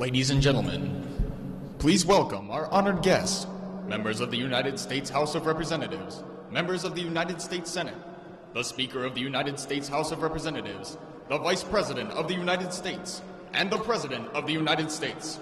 Ladies and gentlemen, please welcome our honored guests, members of the United States House of Representatives, members of the United States Senate, the Speaker of the United States House of Representatives, the Vice President of the United States, and the President of the United States.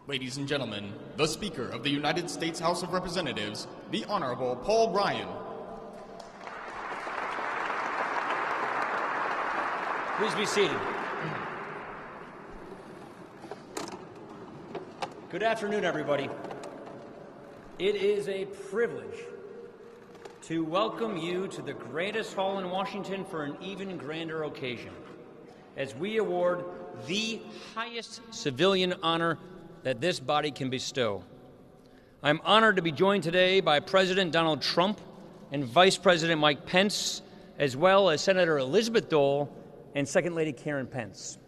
Ladies and gentlemen, the Speaker of the United States House of Representatives, the Honorable Paul Ryan. Please be seated. Good afternoon, everybody. It is a privilege to welcome you to the greatest hall in Washington for an even grander occasion, as we award the highest civilian honor that this body can bestow. I'm honored to be joined today by President Donald Trump and Vice President Mike Pence, as well as Senator Elizabeth Dole and Second Lady Karen Pence.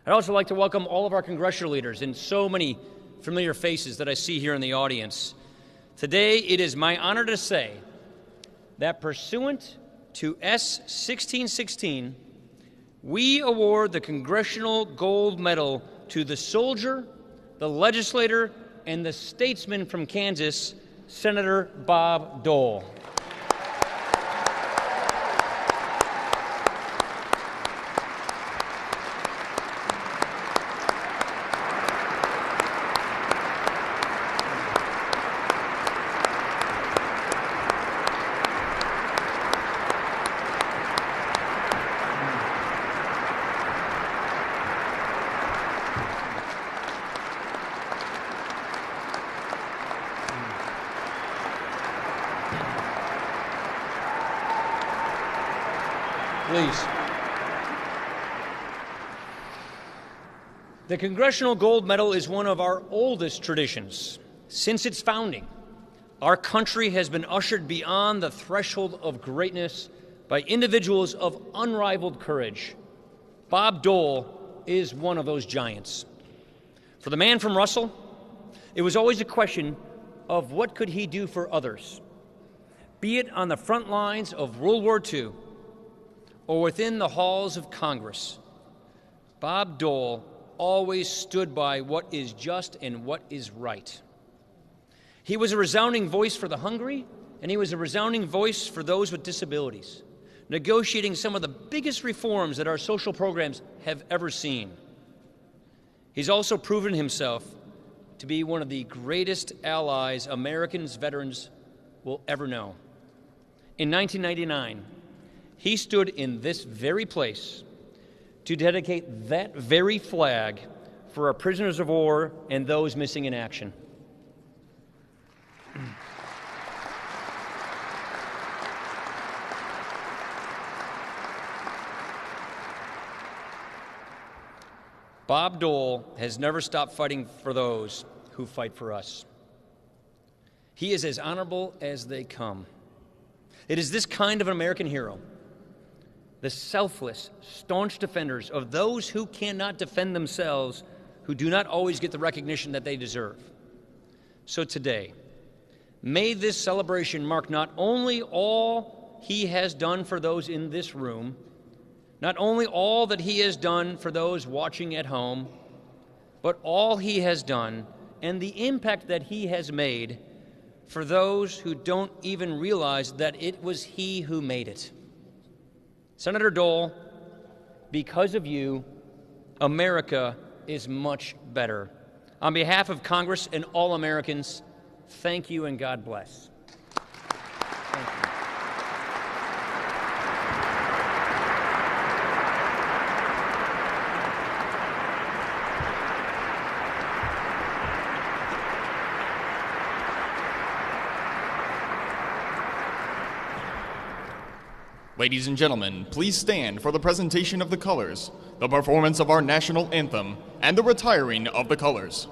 I'd also like to welcome all of our congressional leaders and so many familiar faces that I see here in the audience. Today, it is my honor to say that pursuant to S. 1616, we award the Congressional Gold Medal to the soldier, the legislator, and the statesman from Kansas, Senator Bob Dole. Please. The Congressional Gold Medal is one of our oldest traditions. Since its founding, our country has been ushered beyond the threshold of greatness by individuals of unrivaled courage. Bob Dole is one of those giants. For the man from Russell, it was always a question of what could he do for others, be it on the front lines of World War II or within the halls of Congress. Bob Dole always stood by what is just and what is right. He was a resounding voice for the hungry, and he was a resounding voice for those with disabilities, negotiating some of the biggest reforms that our social programs have ever seen. He's also proven himself to be one of the greatest allies Americans veterans will ever know. In 1999, he stood in this very place to dedicate that very flag for our prisoners of war and those missing in action. Bob Dole has never stopped fighting for those who fight for us. He is as honorable as they come. It is this kind of an American hero, the selfless, staunch defenders of those who cannot defend themselves, who do not always get the recognition that they deserve. So today, may this celebration mark not only all he has done for those in this room, not only all that he has done for those watching at home, but all he has done and the impact that he has made for those who don't even realize that it was he who made it. Senator Dole, because of you, America is much better. On behalf of Congress and all Americans, thank you and God bless. Thank you. Ladies and gentlemen, please stand for the presentation of the colors, the performance of our national anthem, and the retiring of the colors.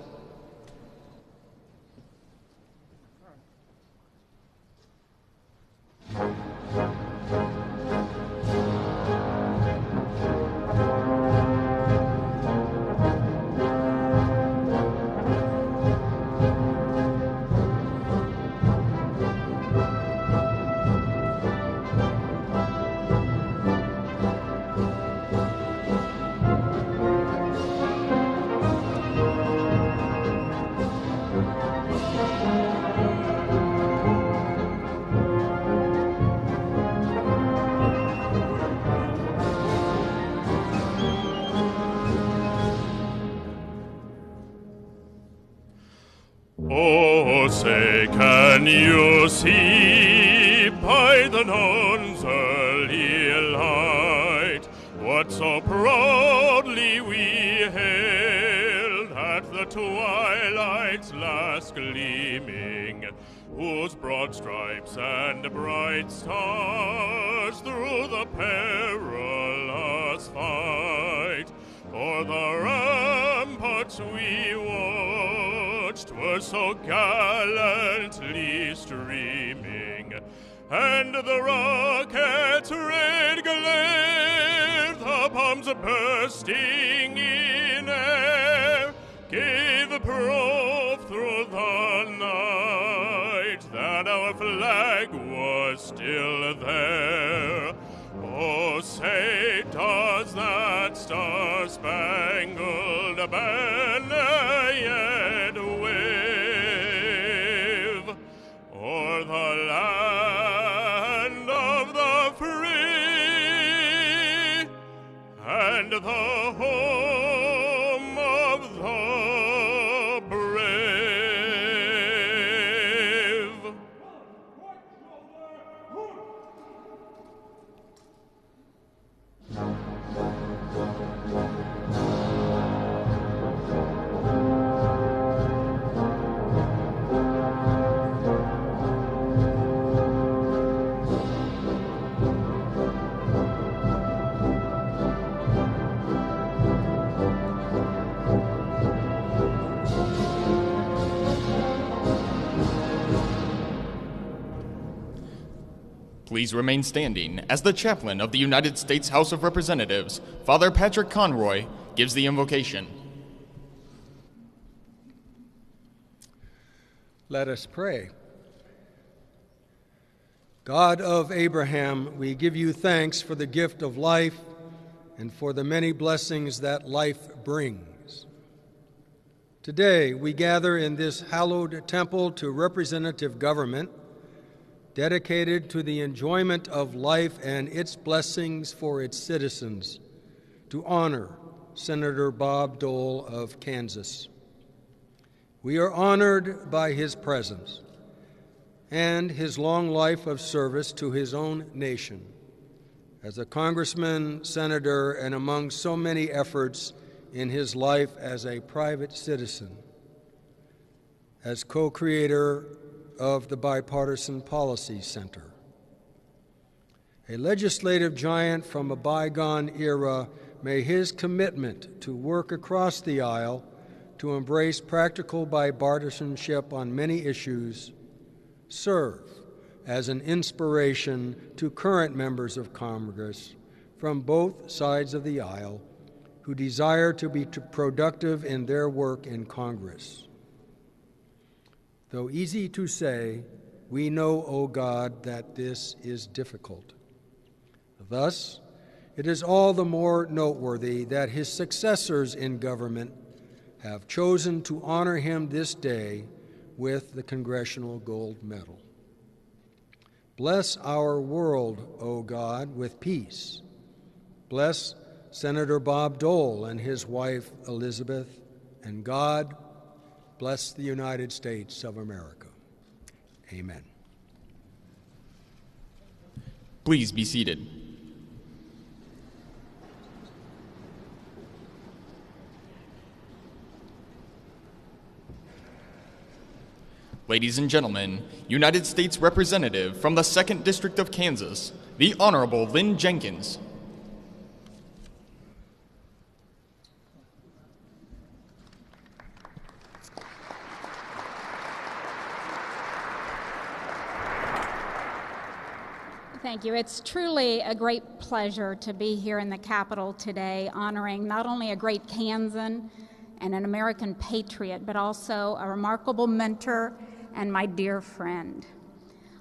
Oh, say, can you see by the dawn's early light what so proudly we hailed at the twilight's last gleaming, whose broad stripes and bright stars through the perilous fight o'er the ramparts we watched were so gallantly streaming, and the rocket's red glare, the bombs bursting in air, gave proof through the night that our flag was still there. Oh, say, does that star-spangled banner yet wave o'er the land of the free and the home of the brave? Please remain standing as the chaplain of the United States House of Representatives, Father Patrick Conroy, gives the invocation. Let us pray. God of Abraham, we give you thanks for the gift of life and for the many blessings that life brings. Today, we gather in this hallowed temple to representative government, dedicated to the enjoyment of life and its blessings for its citizens, to honor Senator Bob Dole of Kansas. We are honored by his presence and his long life of service to his own nation as a congressman, senator, and among so many efforts in his life as a private citizen, as co-creator of the Bipartisan Policy Center. A legislative giant from a bygone era, may his commitment to work across the aisle to embrace practical bipartisanship on many issues serve as an inspiration to current members of Congress from both sides of the aisle who desire to be productive in their work in Congress. Though easy to say, we know, O God, that this is difficult. Thus, it is all the more noteworthy that his successors in government have chosen to honor him this day with the Congressional Gold Medal. Bless our world, O God, with peace. Bless Senator Bob Dole and his wife Elizabeth, and God bless the United States of America. Amen. Please be seated. Ladies and gentlemen, United States Representative from the 2nd District of Kansas, the Honorable Lynn Jenkins. Thank you. It's truly a great pleasure to be here in the Capitol today, honoring not only a great Kansan and an American patriot, but also a remarkable mentor and my dear friend.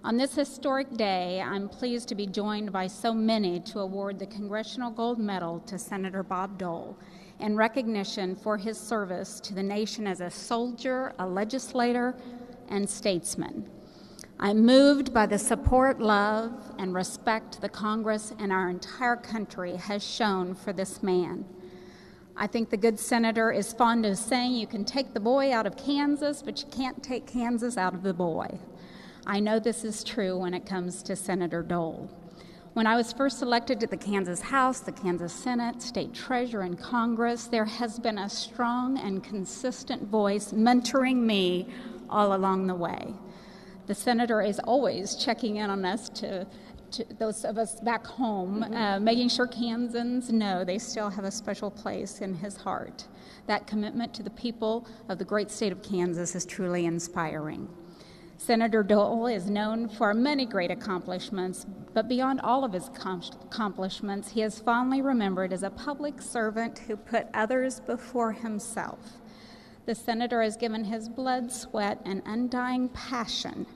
On this historic day, I'm pleased to be joined by so many to award the Congressional Gold Medal to Senator Bob Dole in recognition for his service to the nation as a soldier, a legislator, and statesman. I'm moved by the support, love, and respect the Congress and our entire country has shown for this man. I think the good senator is fond of saying you can take the boy out of Kansas, but you can't take Kansas out of the boy. I know this is true when it comes to Senator Dole. When I was first elected to the Kansas House, the Kansas Senate, State Treasurer, and Congress, there has been a strong and consistent voice mentoring me all along the way. The senator is always checking in on us to those of us back home, making sure Kansans know they still have a special place in his heart. That commitment to the people of the great state of Kansas is truly inspiring. Senator Dole is known for many great accomplishments, but beyond all of his accomplishments, he is fondly remembered as a public servant who put others before himself. The senator has given his blood, sweat, and undying passion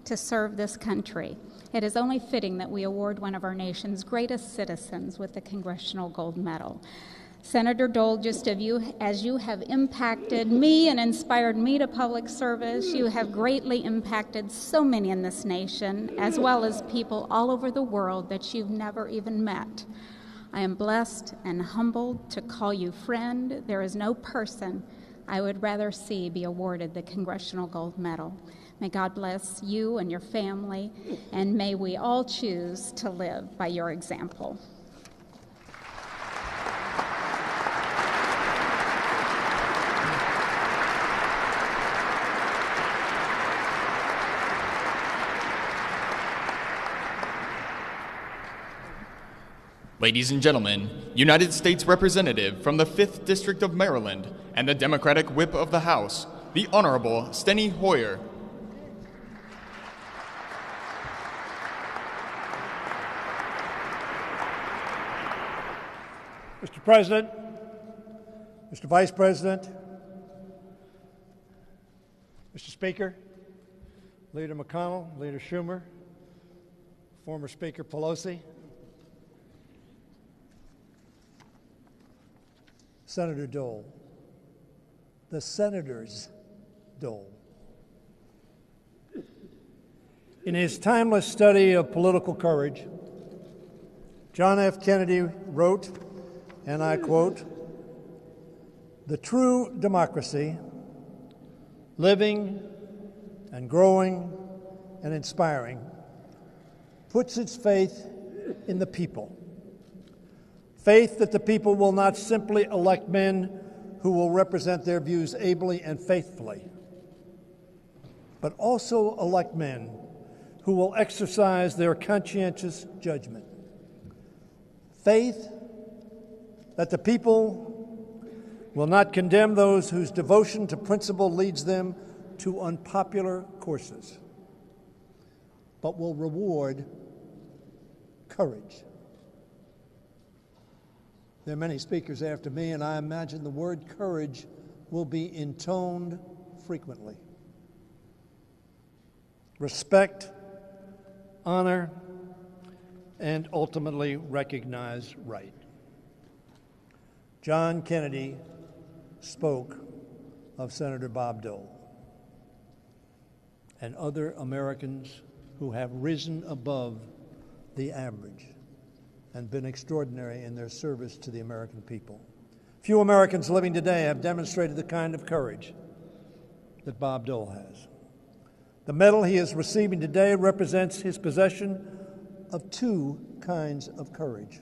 to serve this country. It is only fitting that we award one of our nation's greatest citizens with the Congressional Gold Medal. Senator Dole, just as you have impacted me and inspired me to public service, you have greatly impacted so many in this nation, as well as people all over the world that you've never even met. I am blessed and humbled to call you friend. There is no person I would rather see be awarded the Congressional Gold Medal. May God bless you and your family, and may we all choose to live by your example. Ladies and gentlemen, United States Representative from the 5th District of Maryland and the Democratic Whip of the House, the Honorable Steny Hoyer. Mr. President, Mr. Vice President, Mr. Speaker, Leader McConnell, Leader Schumer, former Speaker Pelosi, Senator Dole, the Senator's Dole. In his timeless study of political courage, John F. Kennedy wrote, and I quote, "The true democracy, living and growing and inspiring, puts its faith in the people. Faith that the people will not simply elect men who will represent their views ably and faithfully, but also elect men who will exercise their conscientious judgment. Faith that the people will not condemn those whose devotion to principle leads them to unpopular courses, but will reward courage." There are many speakers after me, and I imagine the word courage will be intoned frequently. Respect, honor, and ultimately recognize right. John Kennedy spoke of Senator Bob Dole. and other Americans who have risen above the average and been extraordinary in their service to the American people. Few Americans living today have demonstrated the kind of courage that Bob Dole has. The medal he is receiving today represents his possession of two kinds of courage.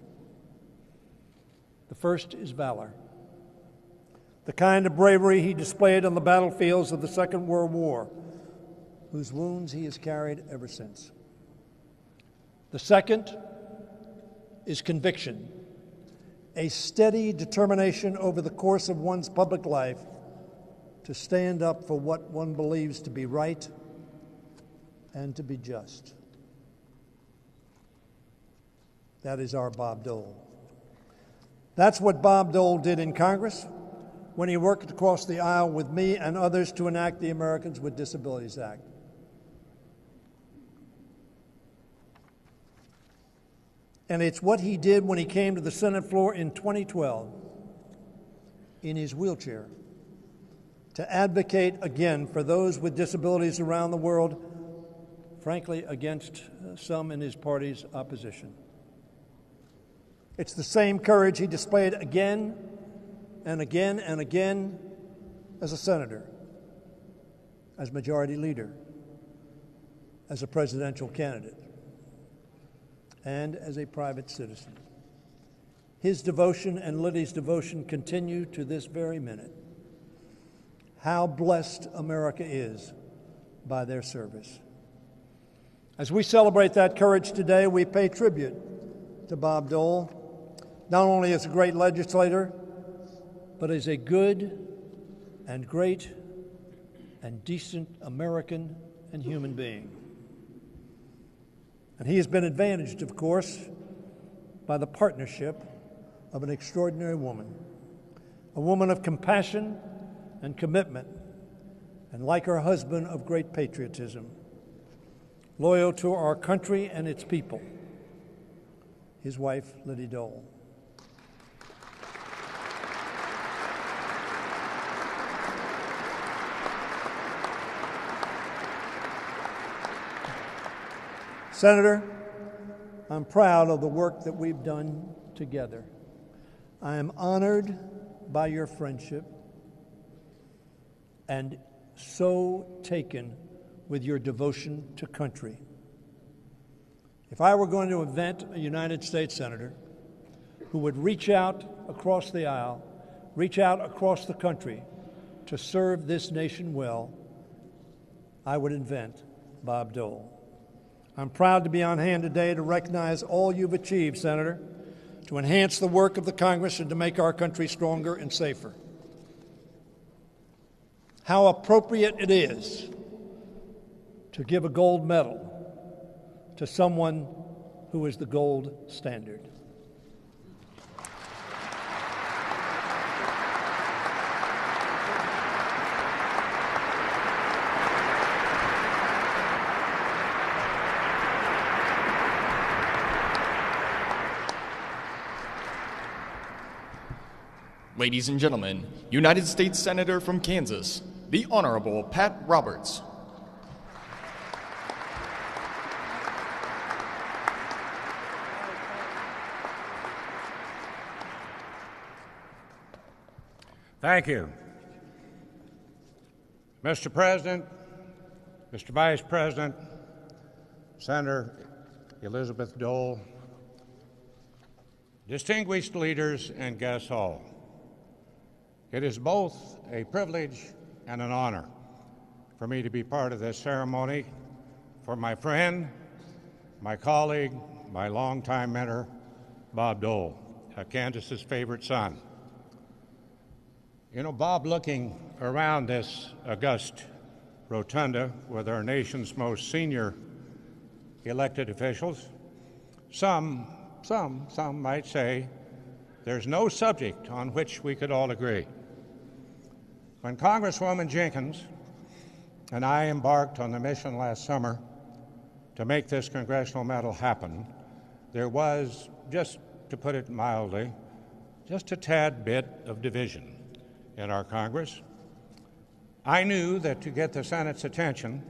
The first is valor, the kind of bravery he displayed on the battlefields of the Second World War, whose wounds he has carried ever since. The second is conviction, a steady determination over the course of one's public life to stand up for what one believes to be right and to be just. That is our Bob Dole. That's what Bob Dole did in Congress when he worked across the aisle with me and others to enact the Americans with Disabilities Act. And it's what he did when he came to the Senate floor in 2012 in his wheelchair to advocate again for those with disabilities around the world, frankly, against some in his party's opposition. It's the same courage he displayed again and again and again as a senator, as majority leader, as a presidential candidate, and as a private citizen. His devotion and Liddy's devotion continue to this very minute. How blessed America is by their service. As we celebrate that courage today, we pay tribute to Bob Dole, not only as a great legislator, but as a good and great and decent American and human being. And he has been advantaged, of course, by the partnership of an extraordinary woman, a woman of compassion and commitment, and like her husband, of great patriotism, loyal to our country and its people, his wife, Liddy Dole. Senator, I'm proud of the work that we've done together. I am honored by your friendship and so taken with your devotion to country. If I were going to invent a United States Senator who would reach out across the aisle, reach out across the country to serve this nation well, I would invent Bob Dole. I'm proud to be on hand today to recognize all you've achieved, Senator, to enhance the work of the Congress and to make our country stronger and safer. How appropriate it is to give a gold medal to someone who is the gold standard. Ladies and gentlemen, United States Senator from Kansas, the Honorable Pat Roberts. Thank you. Mr. President, Mr. Vice President, Senator Elizabeth Dole, distinguished leaders and guests all, it is both a privilege and an honor for me to be part of this ceremony for my friend, my colleague, my longtime mentor, Bob Dole, Kansas's favorite son. You know, Bob, looking around this august rotunda with our nation's most senior elected officials, some might say there's no subject on which we could all agree. When Congresswoman Jenkins and I embarked on the mission last summer to make this Congressional Medal happen, there was, just to put it mildly, just a tad bit of division in our Congress. I knew that to get the Senate's attention,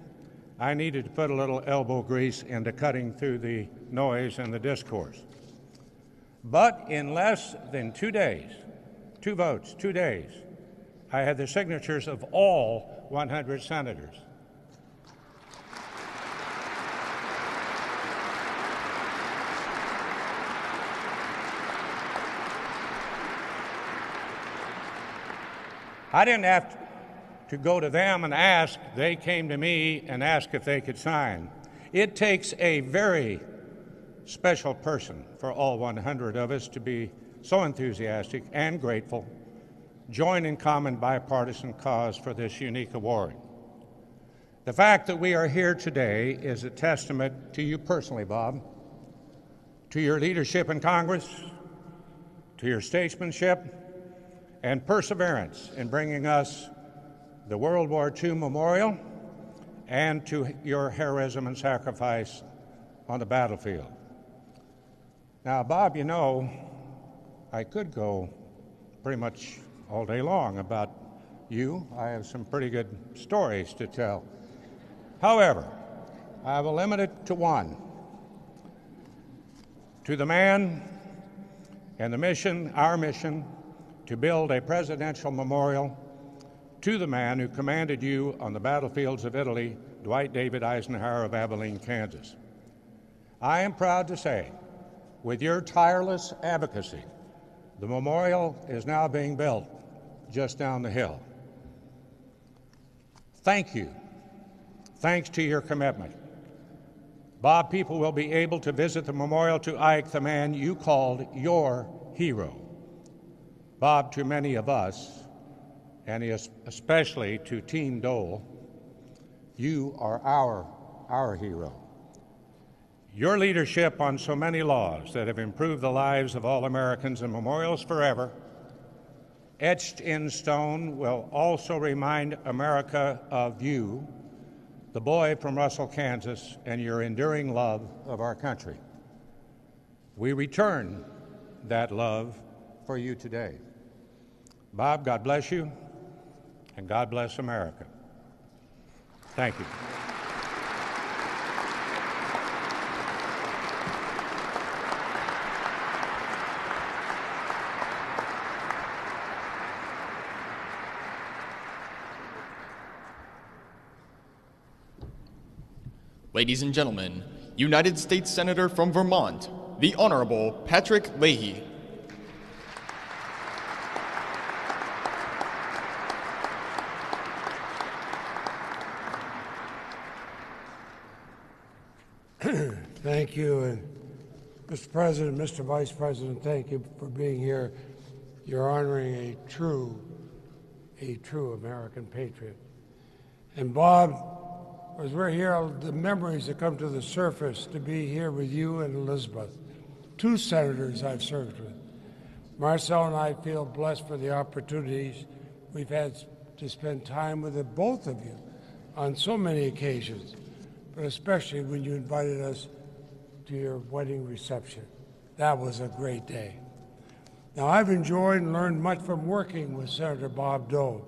I needed to put a little elbow grease into cutting through the noise and the discourse. But in less than 2 days, 2 votes, 2 days, I had the signatures of all 100 senators. I didn't have to go to them and ask. They came to me and asked if they could sign. It takes a very special person for all 100 of us to be so enthusiastic and grateful, join in common bipartisan cause for this unique award. The fact that we are here today is a testament to you personally, Bob, to your leadership in Congress, to your statesmanship and perseverance in bringing us the World War II memorial, and to your heroism and sacrifice on the battlefield. Now, Bob, you know, I could go pretty much all day long about you. I have some pretty good stories to tell. However, I will limit it to one. To the man and the mission, our mission, to build a presidential memorial to the man who commanded you on the battlefields of Italy, Dwight David Eisenhower of Abilene, Kansas. I am proud to say, with your tireless advocacy, the memorial is now being built just down the hill. Thank you. Thanks to your commitment, Bob, people will be able to visit the memorial to Ike, the man you called your hero. Bob, to many of us, and especially to Team Dole, you are our hero. Your leadership on so many laws that have improved the lives of all Americans and memorials forever, etched in stone, will also remind America of you, the boy from Russell, Kansas, and your enduring love of our country. We return that love for you today. Bob, God bless you, and God bless America. Thank you. Ladies and gentlemen, United States Senator from Vermont, the Honorable Patrick Leahy. Thank you, and Mr. President, Mr. Vice President, thank you for being here. You're honoring a true American patriot. And Bob, as we're here, the memories that come to the surface to be here with you and Elizabeth, two senators I've served with. Marcel and I feel blessed for the opportunities we've had to spend time with the both of you on so many occasions, but especially when you invited us to your wedding reception. That was a great day. Now, I've enjoyed and learned much from working with Senator Bob Dole,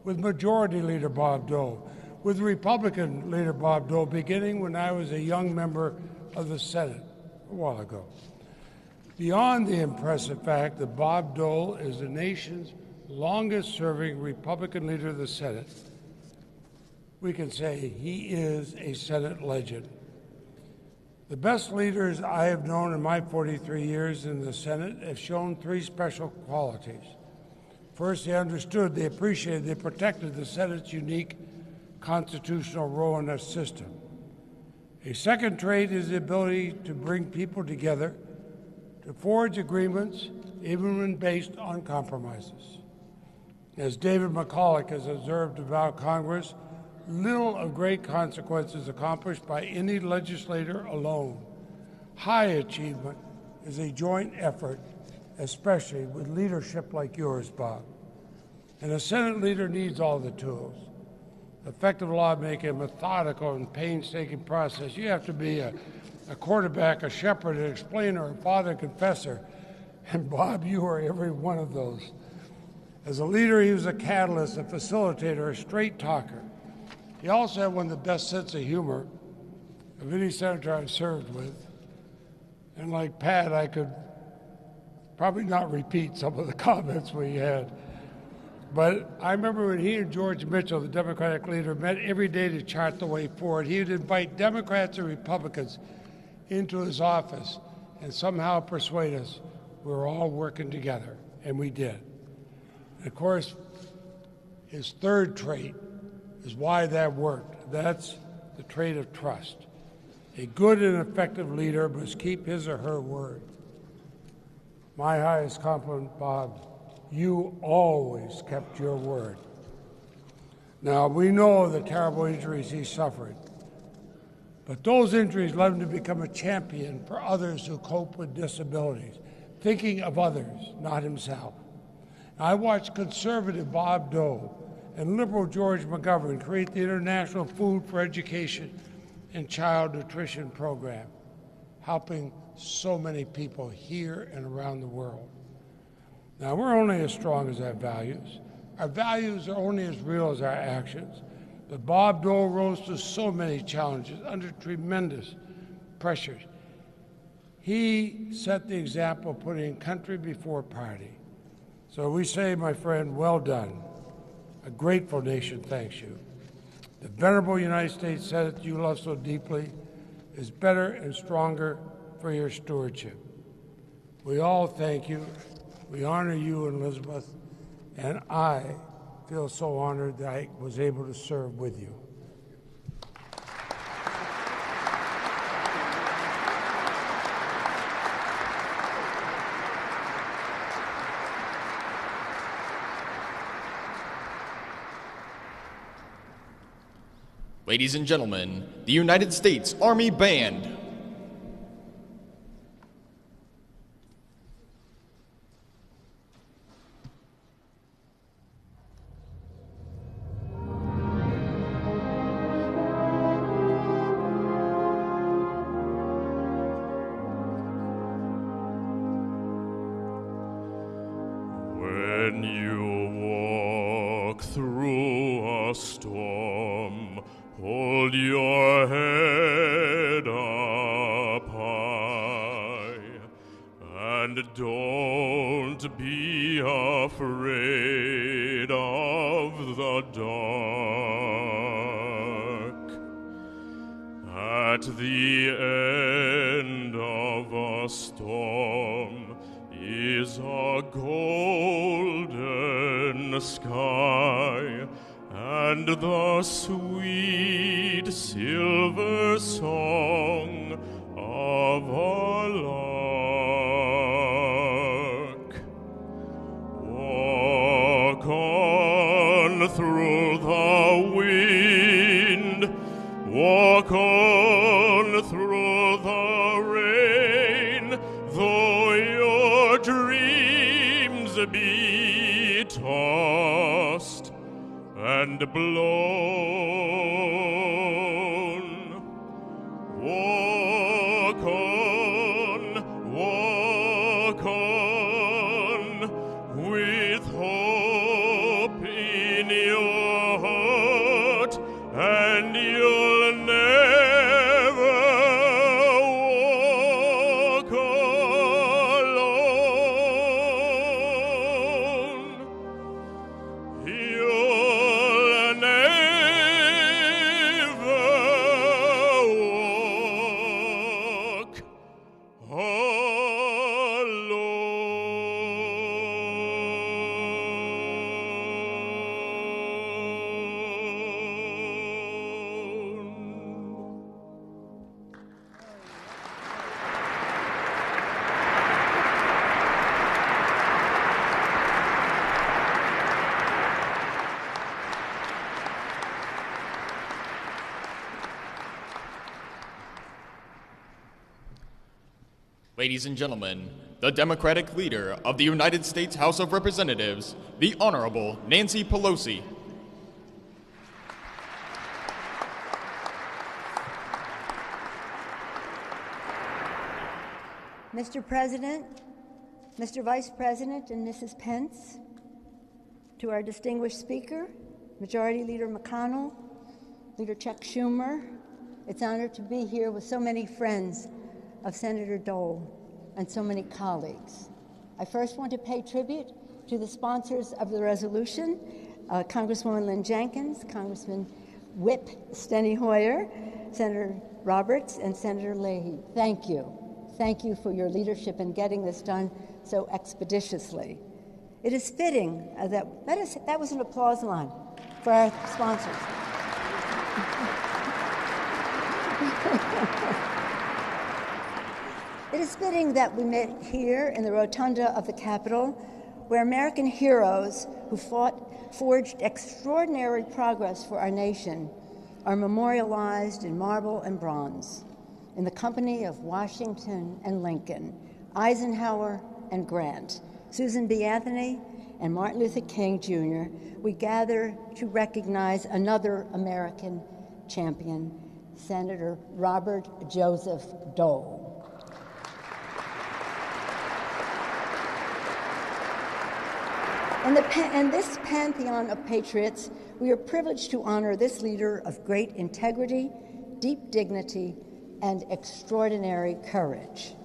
with Majority Leader Bob Dole, with Republican Leader Bob Dole, beginning when I was a young member of the Senate a while ago. Beyond the impressive fact that Bob Dole is the nation's longest-serving Republican leader of the Senate, we can say he is a Senate legend. The best leaders I have known in my 43 years in the Senate have shown three special qualities. First, they understood, they appreciated, they protected the Senate's unique constitutional role in our system. A second trait is the ability to bring people together, to forge agreements, even when based on compromises. As David McCulloch has observed about Congress, little of great consequence is accomplished by any legislator alone. High achievement is a joint effort, especially with leadership like yours, Bob. And a Senate leader needs all the tools. Effective lawmaking, a methodical and painstaking process. You have to be a quarterback, a shepherd, an explainer, a father, confessor. And Bob, you are every one of those. As a leader, he was a catalyst, a facilitator, a straight talker. He also had one of the best sense of humor of any senator I've served with. And like Pat, I could probably not repeat some of the comments we had. But I remember when he and George Mitchell, the Democratic leader, met every day to chart the way forward. He would invite Democrats and Republicans into his office and somehow persuade us we were all working together, and we did. And of course, his third trait is why that worked. That's the trait of trust. A good and effective leader must keep his or her word. My highest compliment, Bob, you always kept your word. Now, we know the terrible injuries he suffered, but those injuries led him to become a champion for others who cope with disabilities, thinking of others, not himself. I watched conservative Bob Dole and liberal George McGovern create the International Food for Education and Child Nutrition Program, helping so many people here and around the world. Now, we're only as strong as our values. Our values are only as real as our actions. But Bob Dole rose to so many challenges under tremendous pressures. He set the example, putting country before party. So we say, my friend, well done. A grateful nation thanks you. The venerable United States Senate you love so deeply is better and stronger for your stewardship. We all thank you. We honor you, Elizabeth, and I feel so honored that I was able to serve with you. Ladies and gentlemen, the United States Army Band. When you walk through a storm, hold your head up high, and don't be afraid of the dark. At the end of a storm is a golden sky, and the sweet silver song of a lark. Walk on through the wind, walk on through the rain, though your dreams be tossed and blown. Walk on, with hope in your heart, and you'll never walk alone. You'll never walk alone. Ladies and gentlemen, the Democratic leader of the United States House of Representatives, the Honorable Nancy Pelosi. Mr. President, Mr. Vice President, and Mrs. Pence, to our distinguished speaker, Majority Leader McConnell, Leader Chuck Schumer, it's an honor to be here with so many friends of Senator Dole and so many colleagues. I first want to pay tribute to the sponsors of the resolution, Congresswoman Lynn Jenkins, Congressman Whip Steny Hoyer, Senator Roberts, and Senator Leahy. Thank you. Thank you for your leadership in getting this done so expeditiously. It is fitting that was an applause line for our sponsors. It is fitting that we met here in the rotunda of the Capitol, where American heroes who forged extraordinary progress for our nation are memorialized in marble and bronze, in the company of Washington and Lincoln, Eisenhower and Grant, Susan B. Anthony, and Martin Luther King, Jr., we gather to recognize another American champion, Senator Robert Joseph Dole. In this pantheon of patriots, we are privileged to honor this leader of great integrity, deep dignity, and extraordinary courage.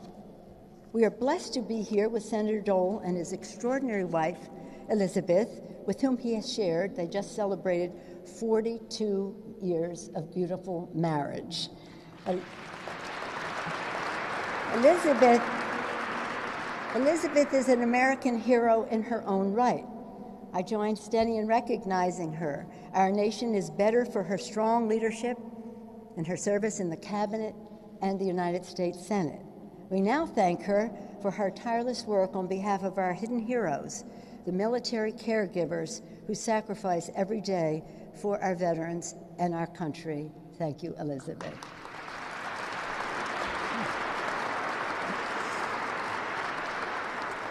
We are blessed to be here with Senator Dole and his extraordinary wife, Elizabeth, with whom he has shared, they just celebrated 42 years of beautiful marriage. Elizabeth is an American hero in her own right. I join Steny in recognizing her. Our nation is better for her strong leadership and her service in the Cabinet and the United States Senate. We now thank her for her tireless work on behalf of our hidden heroes, the military caregivers who sacrifice every day for our veterans and our country. Thank you, Elizabeth.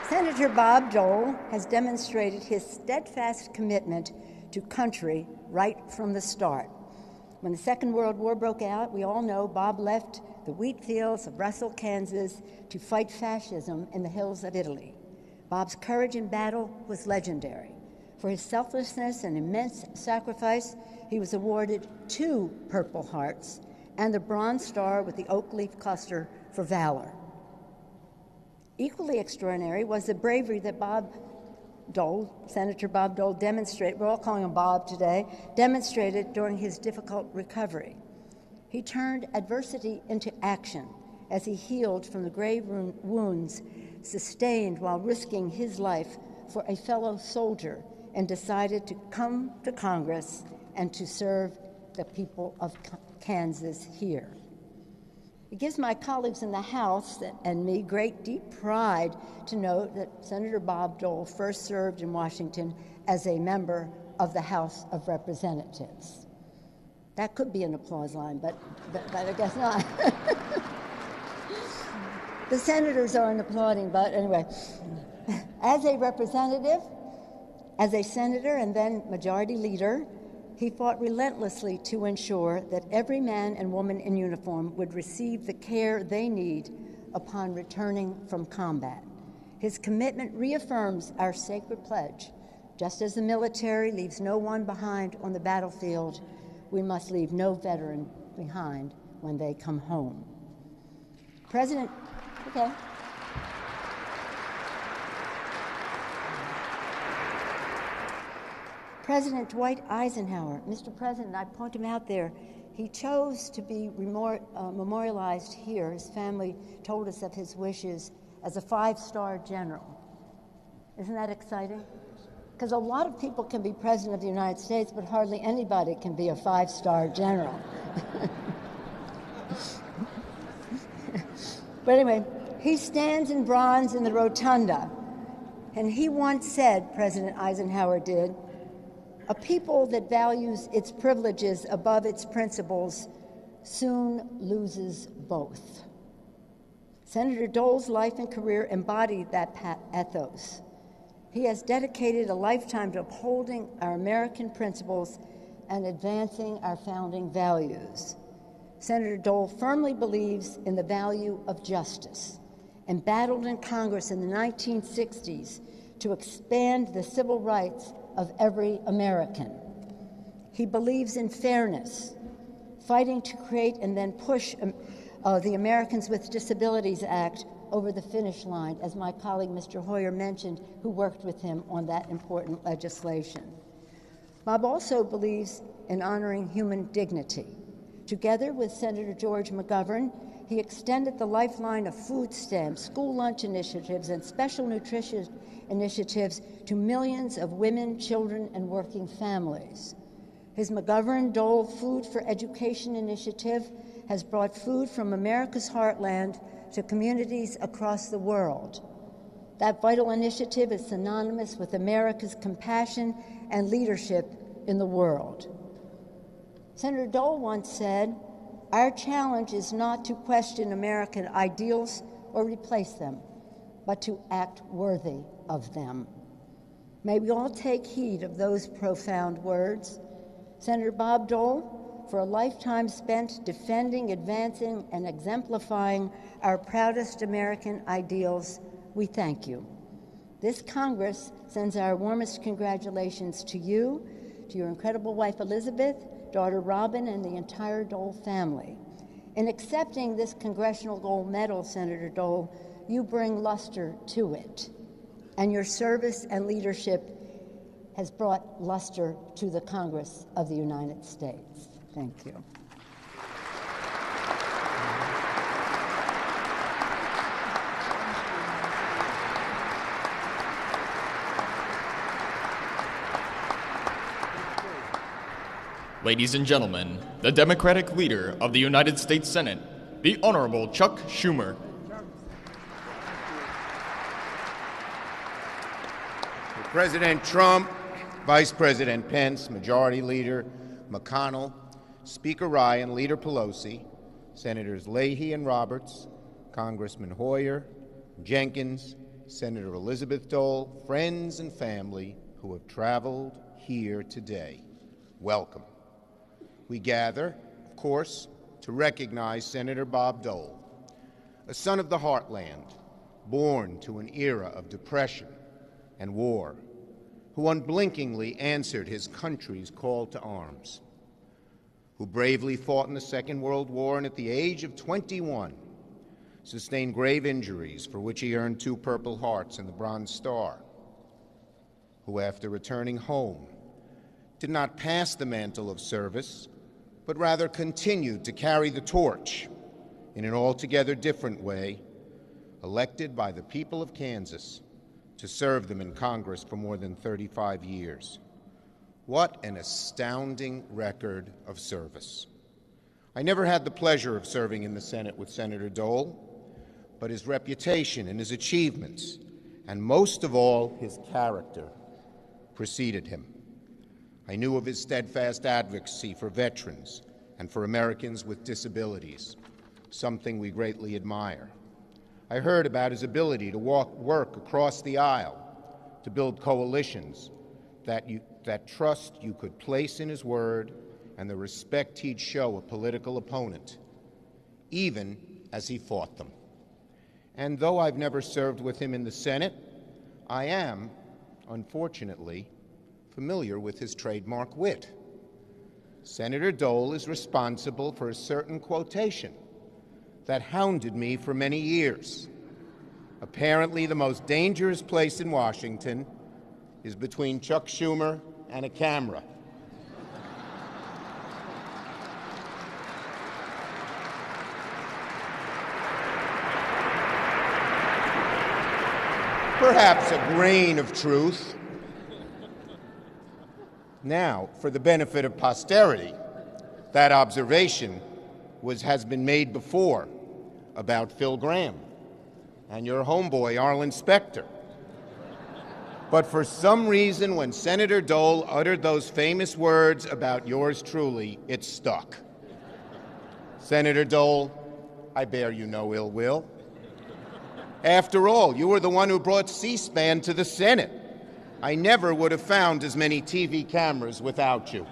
Senator Bob Dole has demonstrated his steadfast commitment to country right from the start. When the Second World War broke out, we all know Bob left the wheat fields of Russell, Kansas, to fight fascism in the hills of Italy. Bob's courage in battle was legendary. For his selflessness and immense sacrifice, he was awarded 2 Purple Hearts and the Bronze Star with the oak leaf cluster for valor. Equally extraordinary was the bravery that Senator Bob Dole demonstrated, we're all calling him Bob today, demonstrated during his difficult recovery. He turned adversity into action as he healed from the grave wounds sustained while risking his life for a fellow soldier, and decided to come to Congress and to serve the people of Kansas here. It gives my colleagues in the House and me great deep pride to note that Senator Bob Dole first served in Washington as a member of the House of Representatives. That could be an applause line, but I guess not. The senators aren't applauding, but anyway. As a representative, as a senator, and then majority leader, he fought relentlessly to ensure that every man and woman in uniform would receive the care they need upon returning from combat. His commitment reaffirms our sacred pledge. Just as the military leaves no one behind on the battlefield, we must leave no veteran behind when they come home. President Dwight Eisenhower, Mr. President, I point him out there, he chose to be memorialized here. His family told us of his wishes as a 5-star general. Isn't that exciting? Because a lot of people can be President of the United States, but hardly anybody can be a 5-star general. But anyway, he stands in bronze in the rotunda, and he once said, President Eisenhower did, "A people that values its privileges above its principles soon loses both." Senator Dole's life and career embodied that ethos. He has dedicated a lifetime to upholding our American principles and advancing our founding values. Senator Dole firmly believes in the value of justice and battled in Congress in the 1960s to expand the civil rights of every American. He believes in fairness fighting to create and then push the Americans with Disabilities Act over the finish line, as my colleague Mr. Hoyer mentioned, who worked with him on that important legislation. Bob also believes in honoring human dignity. Together with Senator George McGovern, he extended the lifeline of food stamps, school lunch initiatives, and special nutrition initiatives to millions of women, children, and working families. His McGovern Dole Food for Education initiative has brought food from America's heartland to communities across the world. That vital initiative is synonymous with America's compassion and leadership in the world. Senator Dole once said, "Our challenge is not to question American ideals or replace them, but to act worthy of them." May we all take heed of those profound words. Senator Bob Dole, for a lifetime spent defending, advancing, and exemplifying our proudest American ideals, we thank you. This Congress sends our warmest congratulations to you, to your incredible wife Elizabeth, daughter Robin, and the entire Dole family. In accepting this Congressional Gold Medal, Senator Dole, you bring luster to it, and your service and leadership has brought luster to the Congress of the United States. Thank you. Ladies and gentlemen, the Democratic leader of the United States Senate, the Honorable Chuck Schumer. President Trump, Vice President Pence, Majority Leader McConnell, Speaker Ryan, Leader Pelosi, Senators Leahy and Roberts, Congressman Hoyer, Jenkins, Senator Elizabeth Dole, friends and family who have traveled here today, welcome. We gather, of course, to recognize Senator Bob Dole, a son of the heartland, born to an era of depression and war, who unblinkingly answered his country's call to arms, who bravely fought in the Second World War and at the age of 21 sustained grave injuries for which he earned 2 Purple Hearts and the Bronze Star, who after returning home did not pass the mantle of service, but rather continued to carry the torch in an altogether different way, elected by the people of Kansas to serve them in Congress for more than 35 years. What an astounding record of service. I never had the pleasure of serving in the Senate with Senator Dole, but his reputation and his achievements, and most of all, his character, preceded him. I knew of his steadfast advocacy for veterans and for Americans with disabilities, something we greatly admire. I heard about his ability to work across the aisle to build coalitions, that trust you could place in his word, and the respect he'd show a political opponent, even as he fought them. And though I've never served with him in the Senate, I am, unfortunately, familiar with his trademark wit. Senator Dole is responsible for a certain quotation that hounded me for many years. Apparently, the most dangerous place in Washington is between Chuck Schumer and a camera. Perhaps a grain of truth. Now, for the benefit of posterity, that observation has been made before about Phil Gramm and your homeboy, Arlen Specter. But for some reason, when Senator Dole uttered those famous words about yours truly, it stuck. Senator Dole, I bear you no ill will. After all, you were the one who brought C-SPAN to the Senate. I never would have found as many TV cameras without you.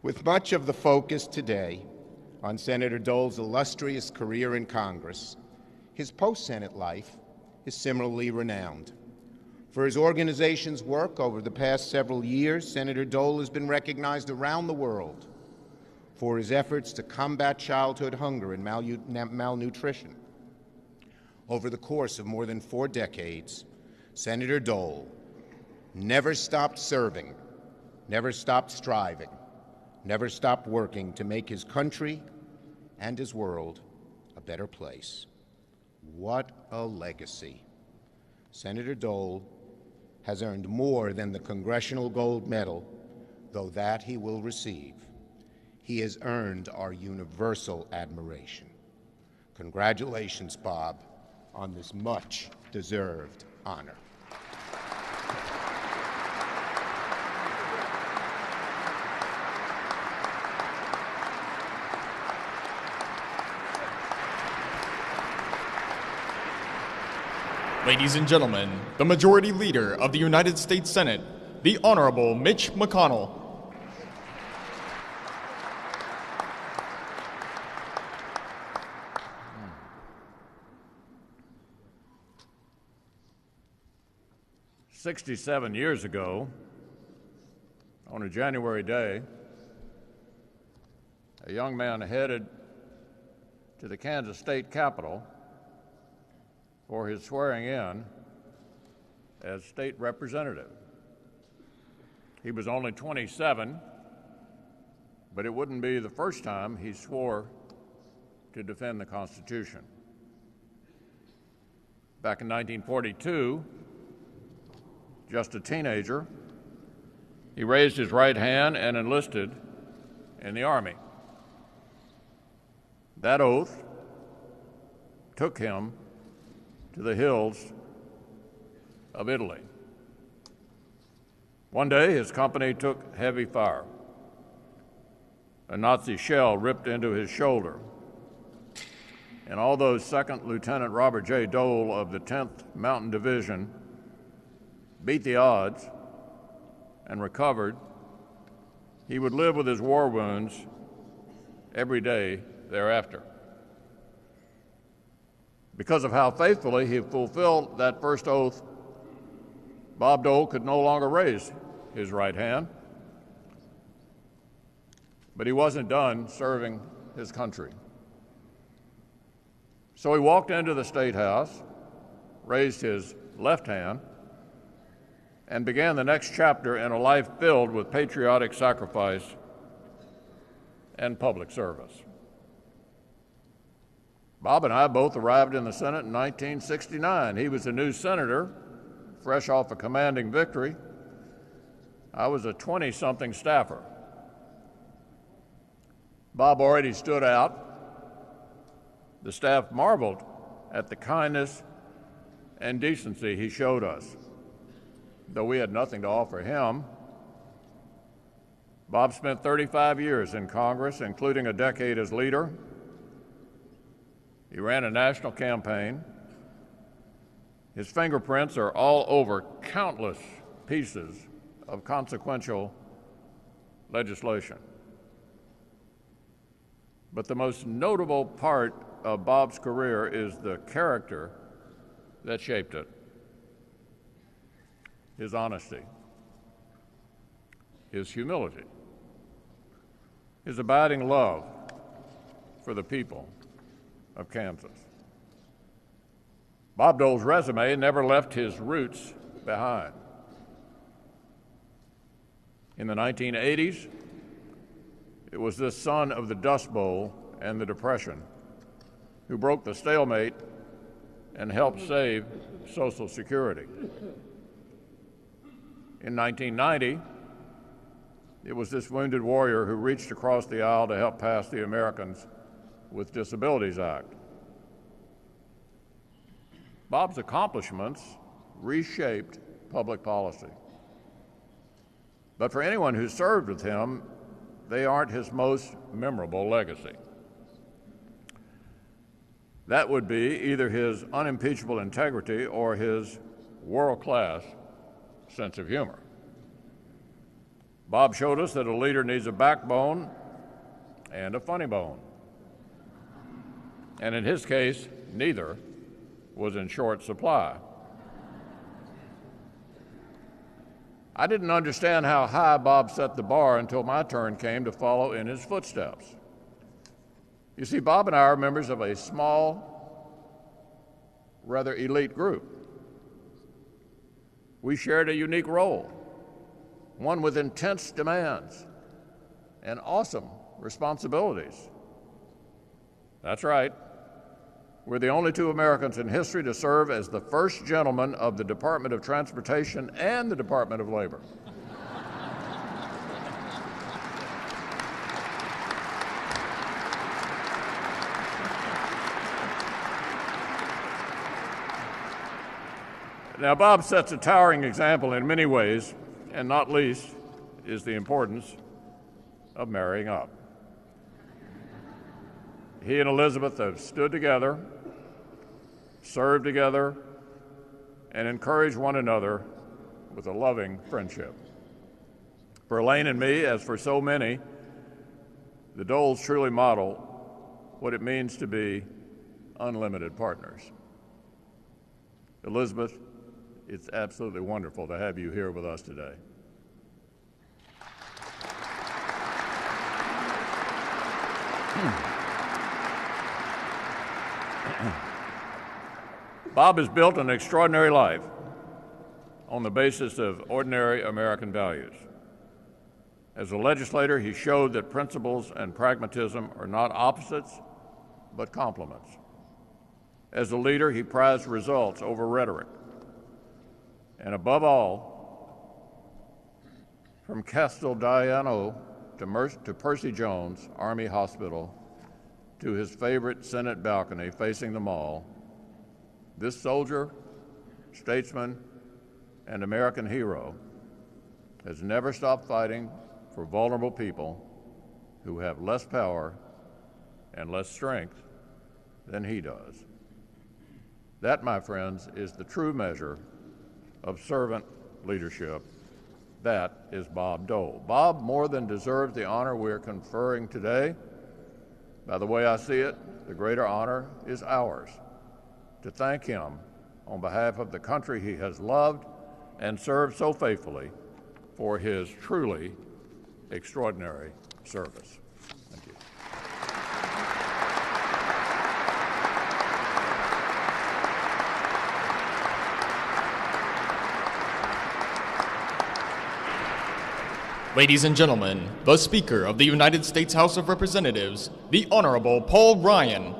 With much of the focus today on Senator Dole's illustrious career in Congress, his post-Senate life is similarly renowned. For his organization's work over the past several years, Senator Dole has been recognized around the world for his efforts to combat childhood hunger and malnutrition. Over the course of more than 4 decades, Senator Dole never stopped serving, never stopped striving, never stopped working to make his country and his world a better place. What a legacy. Senator Dole has earned more than the Congressional Gold Medal, though that he will receive. He has earned our universal admiration. Congratulations, Bob, on this much-deserved honor. Ladies and gentlemen, the Majority Leader of the United States Senate, the Honorable Mitch McConnell. "67 years ago, on a January day, a young man headed to the Kansas State Capitol for his swearing in as state representative. He was only 27, but it wouldn't be the first time he swore to defend the Constitution. Back in 1942, just a teenager, he raised his right hand and enlisted in the Army. That oath took him to the hills of Italy. One day, his company took heavy fire. A Nazi shell ripped into his shoulder. And although Second Lieutenant Robert J. Dole of the 10th Mountain Division beat the odds and recovered, he would live with his war wounds every day thereafter. Because of how faithfully he fulfilled that first oath, Bob Dole could no longer raise his right hand. But he wasn't done serving his country. So he walked into the State House, raised his left hand, and began the next chapter in a life filled with patriotic sacrifice and public service. Bob and I both arrived in the Senate in 1969. He was a new senator, fresh off a commanding victory. I was a 20-something staffer. Bob already stood out. The staff marveled at the kindness and decency he showed us. Though we had nothing to offer him, Bob spent 35 years in Congress, including a decade as leader. He ran a national campaign. His fingerprints are all over countless pieces of consequential legislation. But the most notable part of Bob's career is the character that shaped it. His honesty, his humility, his abiding love for the people of Kansas. Bob Dole's resume never left his roots behind. In the 1980s, it was this son of the Dust Bowl and the Depression who broke the stalemate and helped save Social Security. In 1990, it was this wounded warrior who reached across the aisle to help pass the Americans with Disabilities Act. Bob's accomplishments reshaped public policy. But for anyone who served with him, they aren't his most memorable legacy. That would be either his unimpeachable integrity or his world-class sense of humor. Bob showed us that a leader needs a backbone and a funny bone. And in his case, neither was in short supply. I didn't understand how high Bob set the bar until my turn came to follow in his footsteps. You see, Bob and I are members of a small, rather elite group. We shared a unique role, one with intense demands and awesome responsibilities. That's right. We're the only two Americans in history to serve as the first gentleman of the Department of Transportation and the Department of Labor. Now, Bob sets a towering example in many ways, and not least is the importance of marrying up. He and Elizabeth have stood together, served together, and encouraged one another with a loving friendship. For Elaine and me, as for so many, the Doles truly model what it means to be unlimited partners. Elizabeth, it's absolutely wonderful to have you here with us today. Bob has built an extraordinary life on the basis of ordinary American values. As a legislator, he showed that principles and pragmatism are not opposites, but complements. As a leader, he prized results over rhetoric. And above all, from Casteldiano to Percy Jones Army Hospital to his favorite Senate balcony facing the mall, this soldier, statesman, and American hero has never stopped fighting for vulnerable people who have less power and less strength than he does. That, my friends, is the true measure of servant leadership. That is Bob Dole. Bob more than deserves the honor we're conferring today. By the way I see it, the greater honor is ours, to thank him on behalf of the country he has loved and served so faithfully for his truly extraordinary service. Thank you. Ladies and gentlemen, the Speaker of the United States House of Representatives, the Honorable Paul Ryan.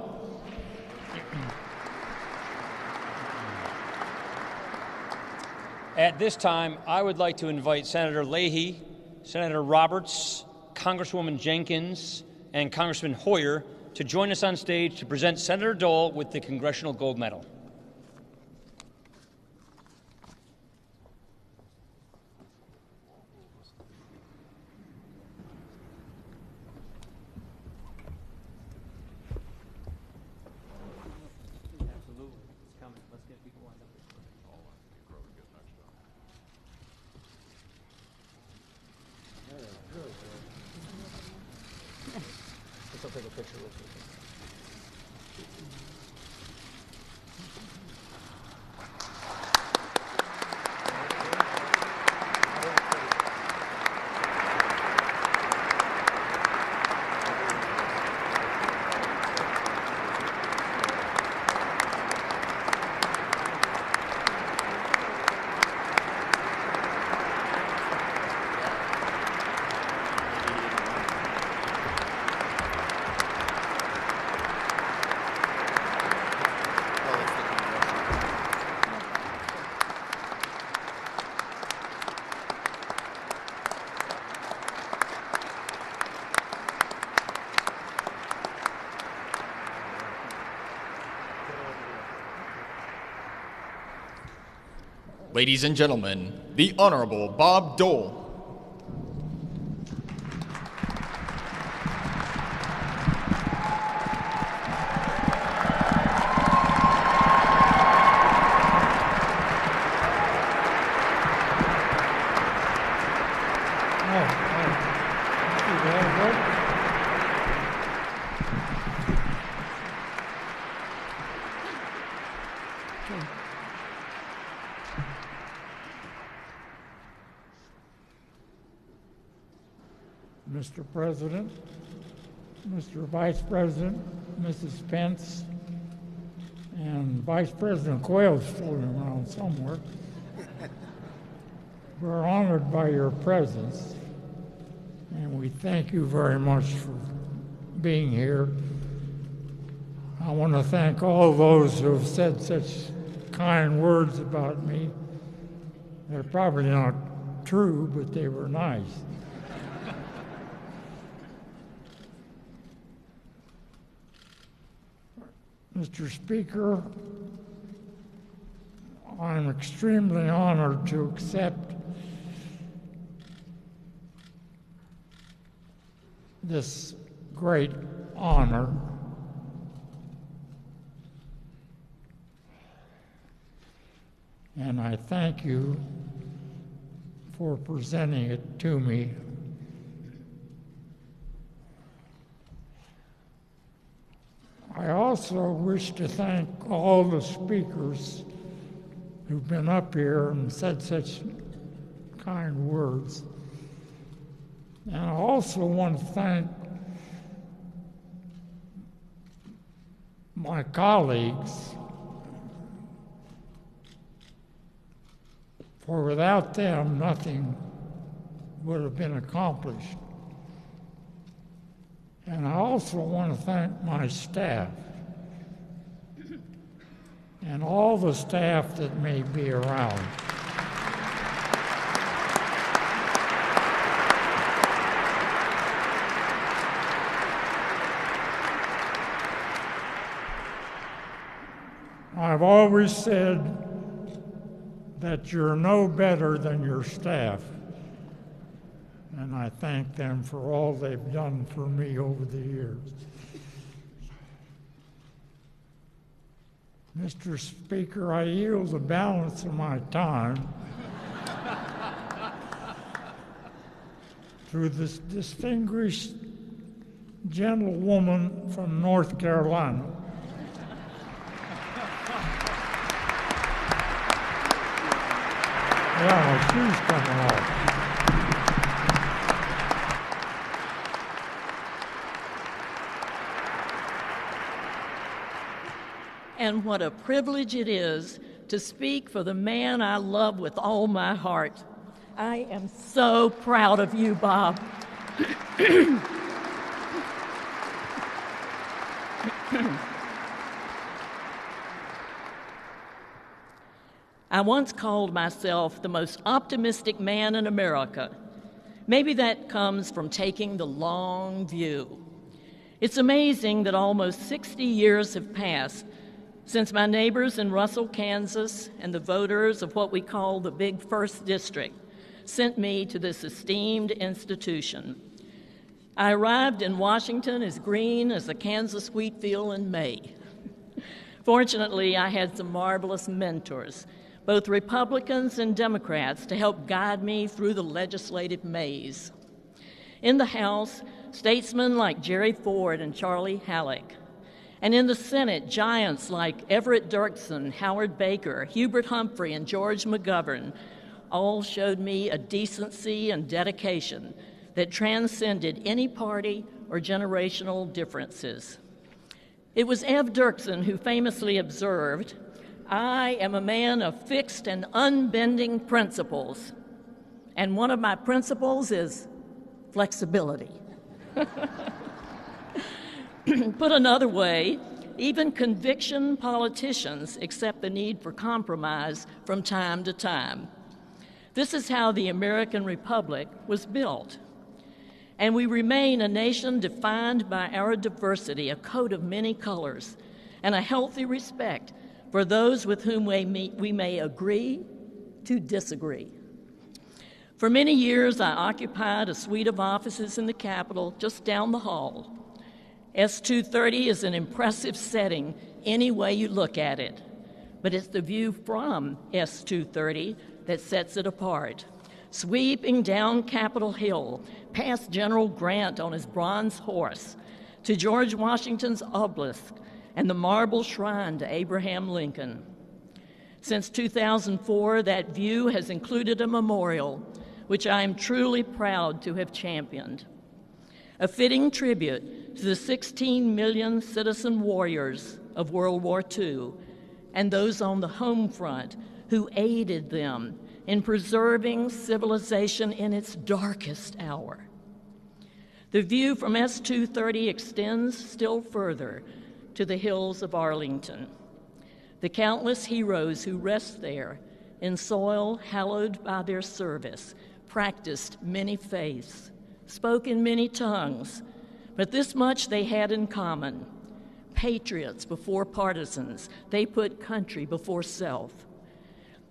At this time, I would like to invite Senator Leahy, Senator Roberts, Congresswoman Jenkins, and Congressman Hoyer to join us on stage to present Senator Dole with the Congressional Gold Medal. I'll take a picture with you. Ladies and gentlemen, the Honorable Bob Dole. Mr. President, Mr. Vice President, Mrs. Pence, and Vice President Quayle's floating around somewhere. We're honored by your presence, and we thank you very much for being here. I want to thank all those who have said such kind words about me. They're probably not true, but they were nice. Mr. Speaker, I'm extremely honored to accept this great honor. And I thank you for presenting it to me. I also wish to thank all the speakers who've been up here and said such kind words. And I also want to thank my colleagues, for without them, nothing would have been accomplished. And I also want to thank my staff and all the staff that may be around. I've always said that you're no better than your staff, and I thank them for all they've done for me over the years. Mr. Speaker, I yield the balance of my time to this distinguished gentlewoman from North Carolina. Yeah, she's coming off. And what a privilege it is to speak for the man I love with all my heart. I am so proud of you, Bob. I once called myself the most optimistic man in America. Maybe that comes from taking the long view. It's amazing that almost 60 years have passed since my neighbors in Russell, Kansas, and the voters of what we call the Big First District sent me to this esteemed institution. I arrived in Washington as green as a Kansas wheat field in May. Fortunately, I had some marvelous mentors, both Republicans and Democrats, to help guide me through the legislative maze. In the House, statesmen like Jerry Ford and Charlie Halleck. And in the Senate, giants like Everett Dirksen, Howard Baker, Hubert Humphrey, and George McGovern all showed me a decency and dedication that transcended any party or generational differences. It was Ev Dirksen who famously observed, "I am a man of fixed and unbending principles, and one of my principles is flexibility." Put another way, even conviction politicians accept the need for compromise from time to time. This is how the American Republic was built. And we remain a nation defined by our diversity, a coat of many colors, and a healthy respect for those with whom we may agree to disagree. For many years, I occupied a suite of offices in the Capitol just down the hall. S-230 is an impressive setting any way you look at it, but it's the view from S-230 that sets it apart. Sweeping down Capitol Hill, past General Grant on his bronze horse, to George Washington's obelisk and the marble shrine to Abraham Lincoln. Since 2004, that view has included a memorial, which I am truly proud to have championed. a fitting tribute to the 16 million citizen warriors of World War II and those on the home front who aided them in preserving civilization in its darkest hour. The view from S-230 extends still further to the hills of Arlington. The countless heroes who rest there in soil hallowed by their service practiced many faiths, spoke in many tongues, but this much they had in common. Patriots before partisans, they put country before self.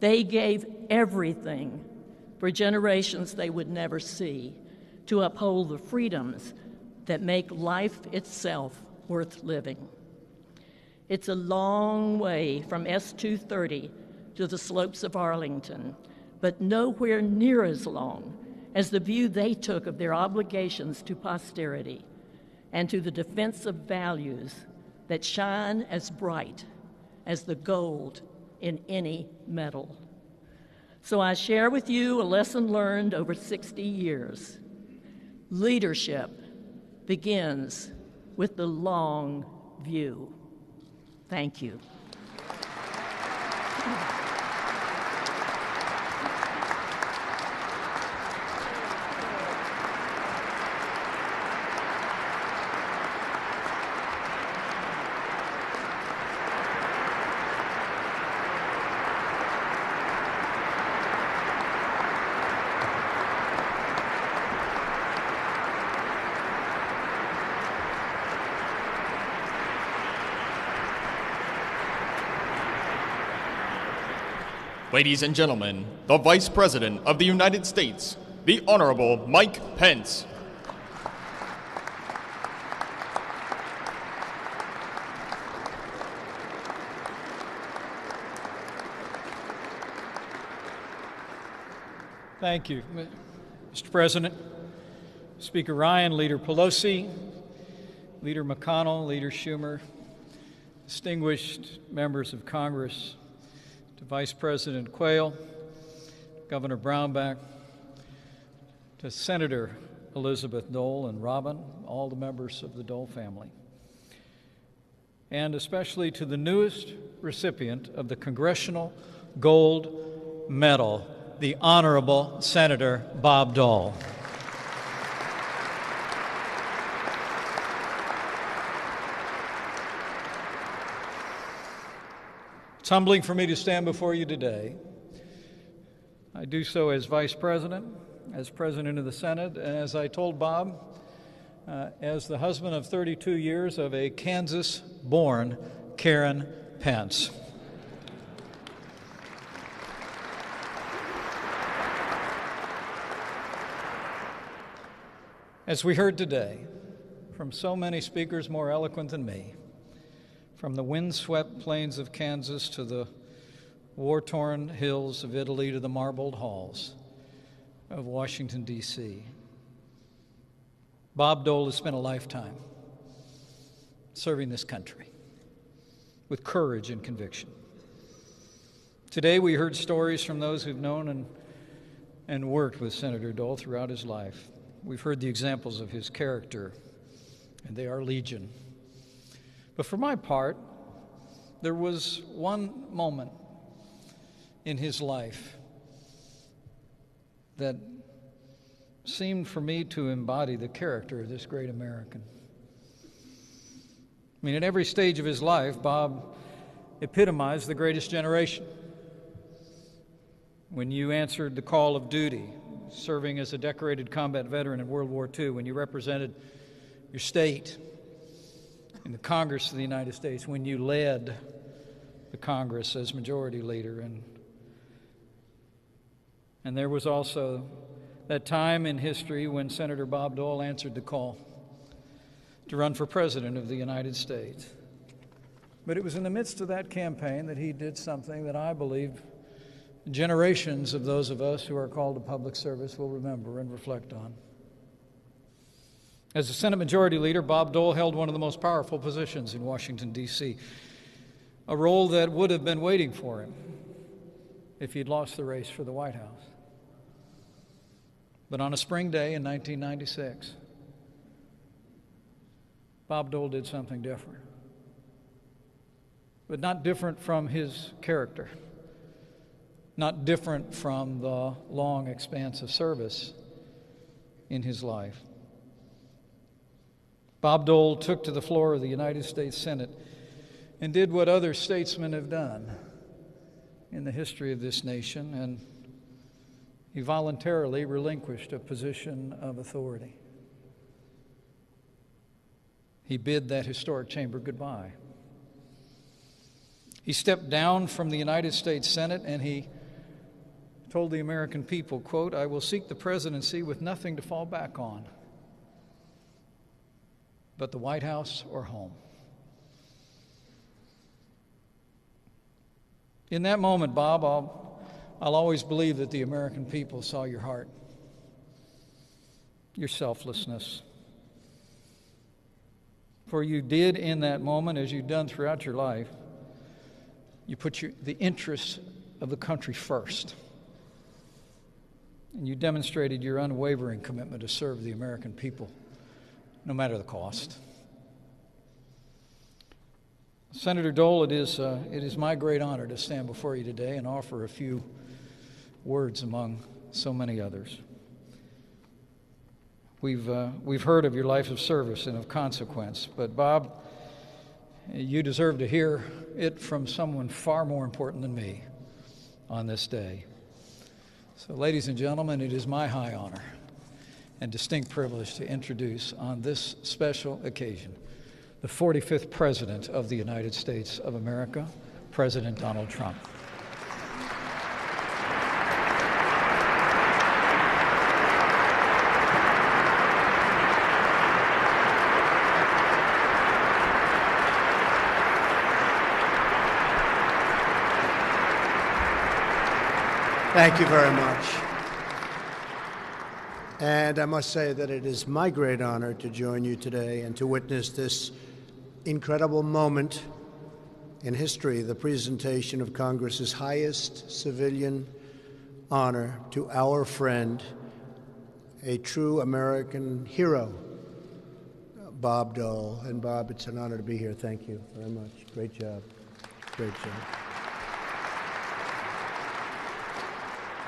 They gave everything for generations they would never see to uphold the freedoms that make life itself worth living. It's a long way from S-230 to the slopes of Arlington, but nowhere near as long as the view they took of their obligations to posterity and to the defense of values that shine as bright as the gold in any medal. So I share with you a lesson learned over 60 years. Leadership begins with the long view. Thank you. Ladies and gentlemen, the Vice President of the United States, the Honorable Mike Pence. Thank you, Mr. President, Speaker Ryan, Leader Pelosi, Leader McConnell, Leader Schumer, distinguished members of Congress, to Vice President Quayle, Governor Brownback, to Senator Elizabeth Dole and Robin, all the members of the Dole family, and especially to the newest recipient of the Congressional Gold Medal, the Honorable Senator Bob Dole. It's humbling for me to stand before you today. I do so as Vice President, as President of the Senate, and as I told Bob, as the husband of 32 years of a Kansas-born Karen Pence. As we heard today from so many speakers more eloquent than me, from the windswept plains of Kansas to the war-torn hills of Italy to the marbled halls of Washington, D.C., Bob Dole has spent a lifetime serving this country with courage and conviction. Today we heard stories from those who've known and worked with Senator Dole throughout his life. We've heard the examples of his character, and they are legion. But for my part, there was one moment in his life that seemed for me to embody the character of this great American. I mean, at every stage of his life, Bob epitomized the greatest generation. When you answered the call of duty, serving as a decorated combat veteran in World War II, when you represented your state in the Congress of the United States, when you led the Congress as majority leader. And there was also that time in history when Senator Bob Dole answered the call to run for president of the United States. But it was in the midst of that campaign that he did something that I believe generations of those of us who are called to public service will remember and reflect on. As the Senate Majority Leader, Bob Dole held one of the most powerful positions in Washington, D.C., a role that would have been waiting for him if he'd lost the race for the White House. But on a spring day in 1996, Bob Dole did something different. But not different from his character, not different from the long expanse of service in his life. Bob Dole took to the floor of the United States Senate and did what other statesmen have done in the history of this nation, and he voluntarily relinquished a position of authority. He bid that historic chamber goodbye. He stepped down from the United States Senate and he told the American people, quote, "I will seek the presidency with nothing to fall back on but the White House or home." In that moment, Bob, I'll always believe that the American people saw your heart, your selflessness. For you did in that moment, as you've done throughout your life, you put the interests of the country first. And you demonstrated your unwavering commitment to serve the American people, no matter the cost. Senator Dole, it is my great honor to stand before you today and offer a few words among so many others. We've heard of your life of service and of consequence, but Bob, you deserve to hear it from someone far more important than me on this day. So, ladies and gentlemen, it is my high honor and distinct privilege to introduce on this special occasion the 45th President of the United States of America, President Donald Trump. Thank you very much. And I must say that it is my great honor to join you today and to witness this incredible moment in history, the presentation of Congress's highest civilian honor to our friend, a true American hero, Bob Dole. And Bob, it's an honor to be here. Thank you very much. Great job. Great job.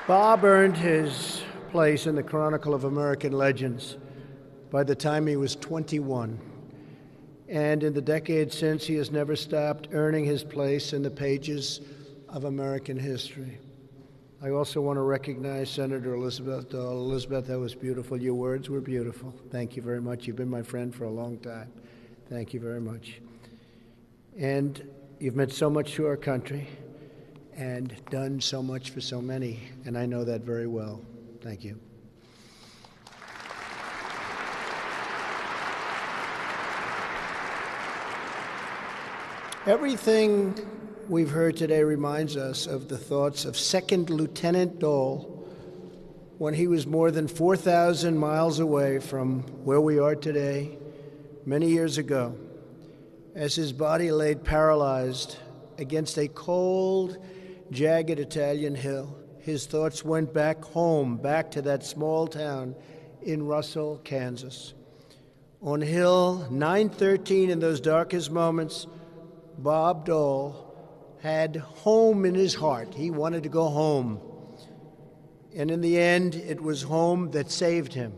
Bob earned his place in the Chronicle of American Legends by the time he was 21. And in the decades since, he has never stopped earning his place in the pages of American history. I also want to recognize Senator Elizabeth Dole. Elizabeth, that was beautiful. Your words were beautiful. Thank you very much. You've been my friend for a long time. Thank you very much. And you've meant so much to our country and done so much for so many, and I know that very well. Thank you. Everything we've heard today reminds us of the thoughts of Second Lieutenant Dole when he was more than 4,000 miles away from where we are today, many years ago, as his body laid paralyzed against a cold, jagged Italian hill. His thoughts went back home, back to that small town in Russell, Kansas. On Hill 913, in those darkest moments, Bob Dole had home in his heart. He wanted to go home. And in the end, it was home that saved him.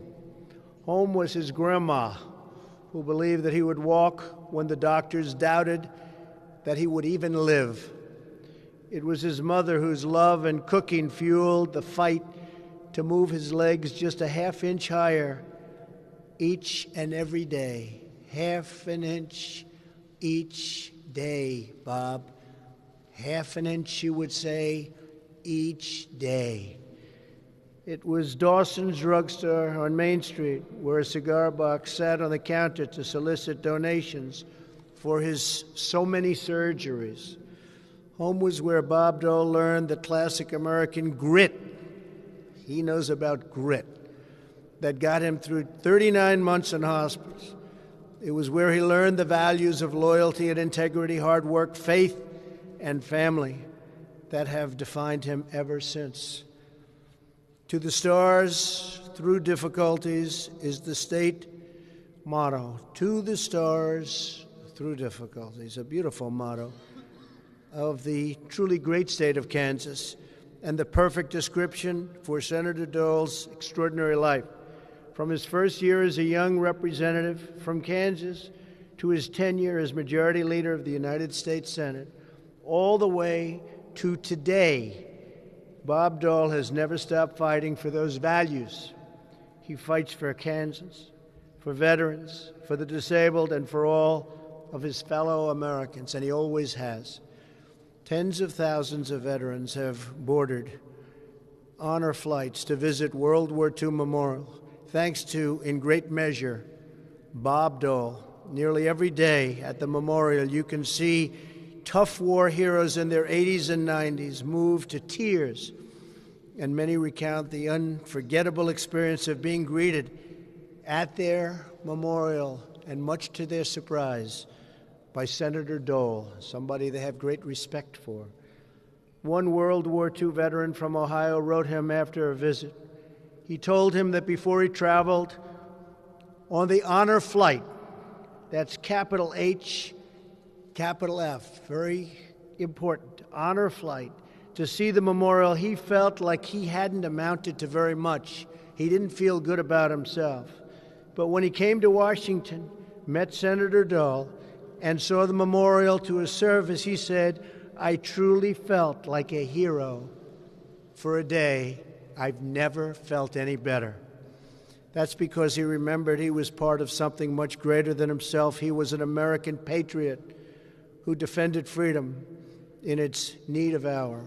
Home was his grandma, who believed that he would walk when the doctors doubted that he would even live. It was his mother whose love and cooking fueled the fight to move his legs just a half-inch higher each and every day. Half an inch each day, Bob. Half an inch, she would say, each day. It was Dawson's Drugstore on Main Street, where a cigar box sat on the counter to solicit donations for his so many surgeries. Home was where Bob Dole learned the classic American grit. He knows about grit that got him through 39 months in hospice. It was where he learned the values of loyalty and integrity, hard work, faith, and family that have defined him ever since. To the stars, through difficulties, is the state motto, to the stars through difficulties, a beautiful motto of the truly great state of Kansas and the perfect description for Senator Dole's extraordinary life. From his first year as a young representative from Kansas to his tenure as Majority Leader of the United States Senate, all the way to today, Bob Dole has never stopped fighting for those values. He fights for Kansas, for veterans, for the disabled, and for all of his fellow Americans, and he always has. Tens of thousands of veterans have boarded honor flights to visit World War II Memorial, thanks to, in great measure, Bob Dole. Nearly every day at the memorial, you can see tough war heroes in their 80s and 90s moved to tears, and many recount the unforgettable experience of being greeted at their memorial, and much to their surprise, by Senator Dole, somebody they have great respect for. One World War II veteran from Ohio wrote him after a visit. He told him that before he traveled on the honor flight, that's capital H, capital F, very important, honor flight, to see the memorial, he felt like he hadn't amounted to very much. He didn't feel good about himself. But when he came to Washington, met Senator Dole, and saw the memorial to his service, he said, I truly felt like a hero. For a day, I've never felt any better. That's because he remembered he was part of something much greater than himself. He was an American patriot who defended freedom in its need of hour.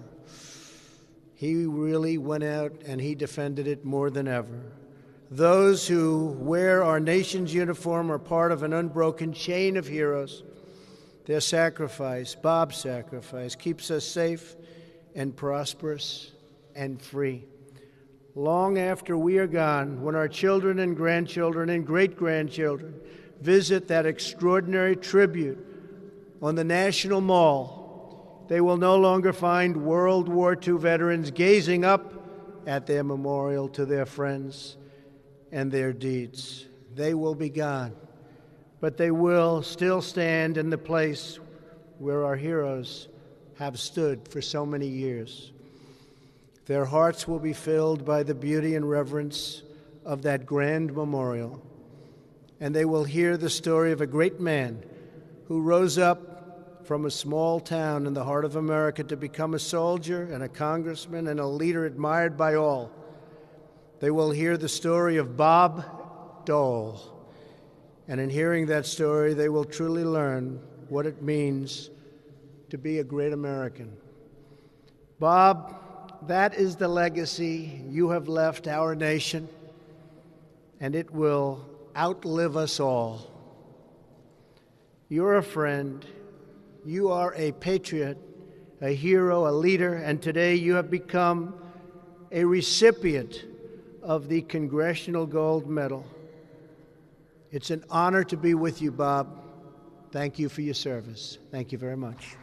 He really went out and he defended it more than ever. Those who wear our nation's uniform are part of an unbroken chain of heroes. Their sacrifice, Bob's sacrifice, keeps us safe and prosperous and free. Long after we are gone, when our children and grandchildren and great-grandchildren visit that extraordinary tribute on the National Mall, they will no longer find World War II veterans gazing up at their memorial to their friends and their deeds. They will be gone, but they will still stand in the place where our heroes have stood for so many years. Their hearts will be filled by the beauty and reverence of that grand memorial, and they will hear the story of a great man who rose up from a small town in the heart of America to become a soldier and a congressman and a leader admired by all. They will hear the story of Bob Dole, and in hearing that story, they will truly learn what it means to be a great American. Bob, that is the legacy you have left our nation, and it will outlive us all. You're a friend, you are a patriot, a hero, a leader, and today you have become a recipient of the Congressional Gold Medal. It's an honor to be with you, Bob. Thank you for your service. Thank you very much.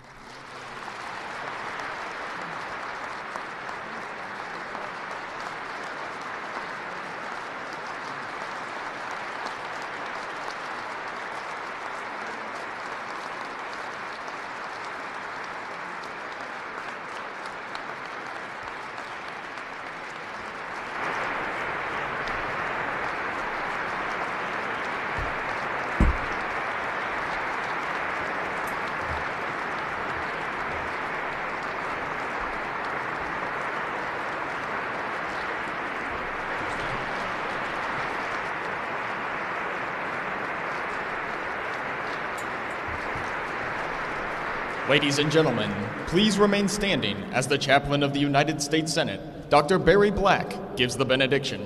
Ladies and gentlemen, please remain standing as the chaplain of the United States Senate, Dr. Barry Black, gives the benediction.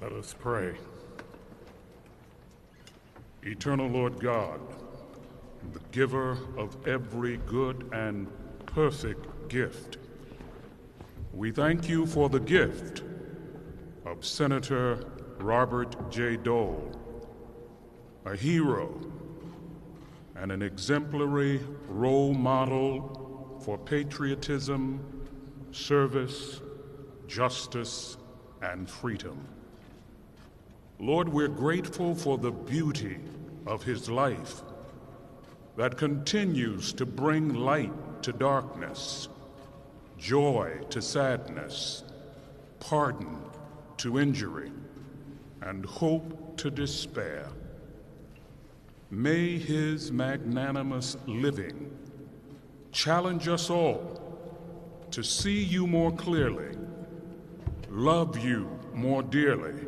Let us pray. Eternal Lord God, the giver of every good and perfect gift, we thank you for the gift of Senator Robert J. Dole, a hero and an exemplary role model for patriotism, service, justice, and freedom. Lord, we're grateful for the beauty of his life that continues to bring light to darkness, joy to sadness, pardon to injury, and hope to despair. May his magnanimous living challenge us all to see you more clearly, love you more dearly,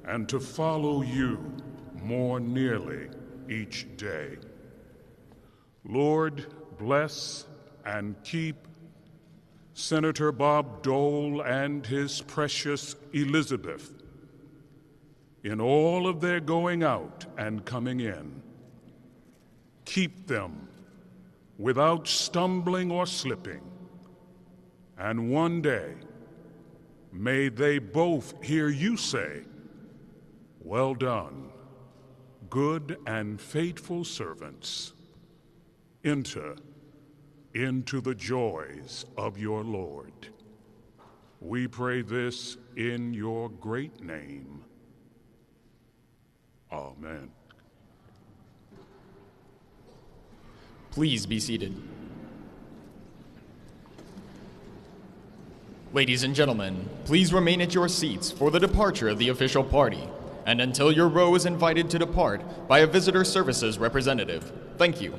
and to follow you more nearly each day. Lord, bless and keep Senator Bob Dole and his precious Elizabeth in all of their going out and coming in. Keep them without stumbling or slipping, and one day may they both hear you say, "Well done, good and faithful servants. Enter into the joys of your Lord." We pray this in your great name. Amen. Please be seated. Ladies and gentlemen, please remain at your seats for the departure of the official party, and until your row is invited to depart by a visitor services representative. Thank you.